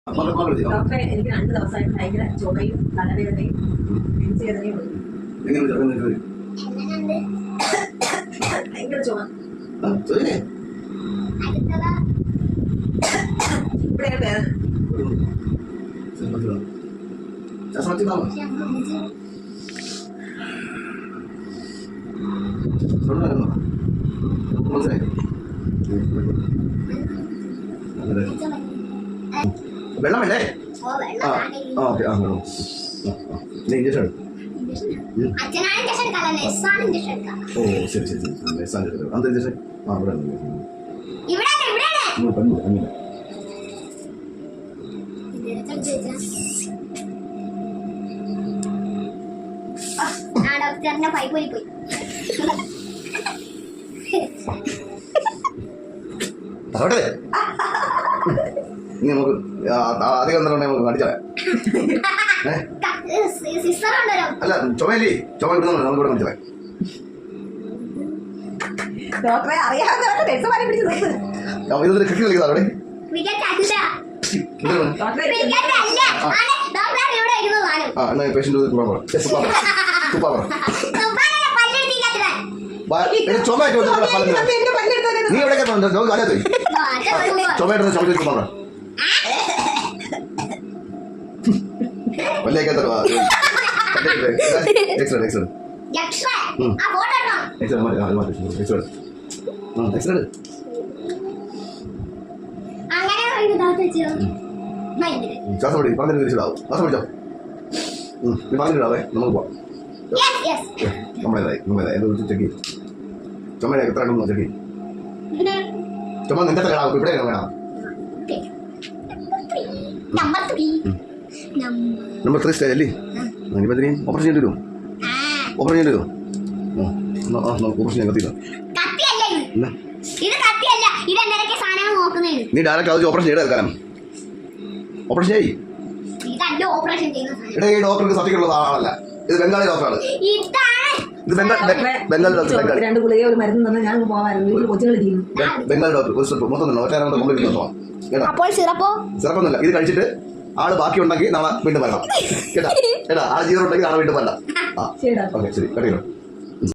ഡോക്ടറെ എനിക്ക് 2 ദിവസമായിട്ട് ഭയങ്കര ചുമയും തലവേദനയും നെഞ്ചുവേദനയും ഭയങ്കര ചുമ. ഇവിടെയാണ് വേദന. വെള്ളമല്ലേ? ഓക്കെ. ഇഞ്ചക്ഷൻ ഓ ശരി ശരി അത് ഇഞ്ചക്ഷൻ ഇവിടെ അങ്ങനെ ഡോക്ടറിന്റെ പൈപ്പ് പോയി നമുക്ക് അധികം നമുക്ക് കാണിച്ചാലേ അല്ല ചുമയില്ലേ ചുമ കിട്ടുന്നുണ്ട് നമുക്ക് ഇവിടെ കാണിച്ചാലേ ഡോക്ടറെ അറിയാവുന്നവരുടെ ഇതൊരു ക്രിക്കറ്റ് കളിക്കുന്നതാ അവിടെ എന്നാ പേഷ്യന്റ് ചുമയായിട്ട് നീ എവിടെയൊക്കെ കാലത്ത് ചുമയായിട്ട് ചുമ വല്ലേക്ക് ശ്വാസം പിടി പറഞ്ഞു തിരിച്ചിടാവും ശ്വാസം പിടിച്ചോ നീ പറഞ്ഞിടാവേ നമുക്ക് പോവാം നമ്മളേതായി ചെക്ക് ചുമ എത്ര ഉണ്ടെന്ന് ചെക്ക് ചുമ നിന്റെ തരാം ഇവിടെ വേണം നമ്പർ 3 സ്റ്റേജ് അല്ലേ ഇനി ഓപ്പറേഷൻ ചെയ്യേണ്ടി വരുമോ ഓപ്പറേഷൻ ചെയ്യേണ്ടി വരുമോ ഓപ്പറേഷൻ ചെയ്യാൻ കത്തില്ല നീ ഡയറക്റ്റ് അത് ഓപ്പറേഷൻ ചെയ്ത് എടുക്കാനും ഓപ്പറേഷൻ ചെയ്യ് ഇവിടെ ഈ ഡോക്ടർക്ക് സർട്ടിഫിക്കറ്റ് ഉള്ള ആളല്ല ഇത് ബംഗാളി ഡോക്ടറാണ് ഇത് ബംഗാളി ഡോക്ടർ 2 ഗുളിക ഒരു മരുന്ന് തന്നെ ഞാൻ പോവാമായിരുന്നു കൊച്ചുകൾ ബംഗാളി ഡോക്ടർ മൊത്തം ഒറ്റ അപ്പോൾ സിറപ്പൊന്നുമില്ല ഇത് കഴിച്ചിട്ട് ആള് ബാക്കി ഉണ്ടെങ്കിൽ നാളെ വീണ്ടും വരണം കേട്ടാ ആള് ജീവൻ ഉണ്ടെങ്കിൽ നാളെ വീണ്ടും വരണം ഓക്കെ ശരി കട്ടിക്കണം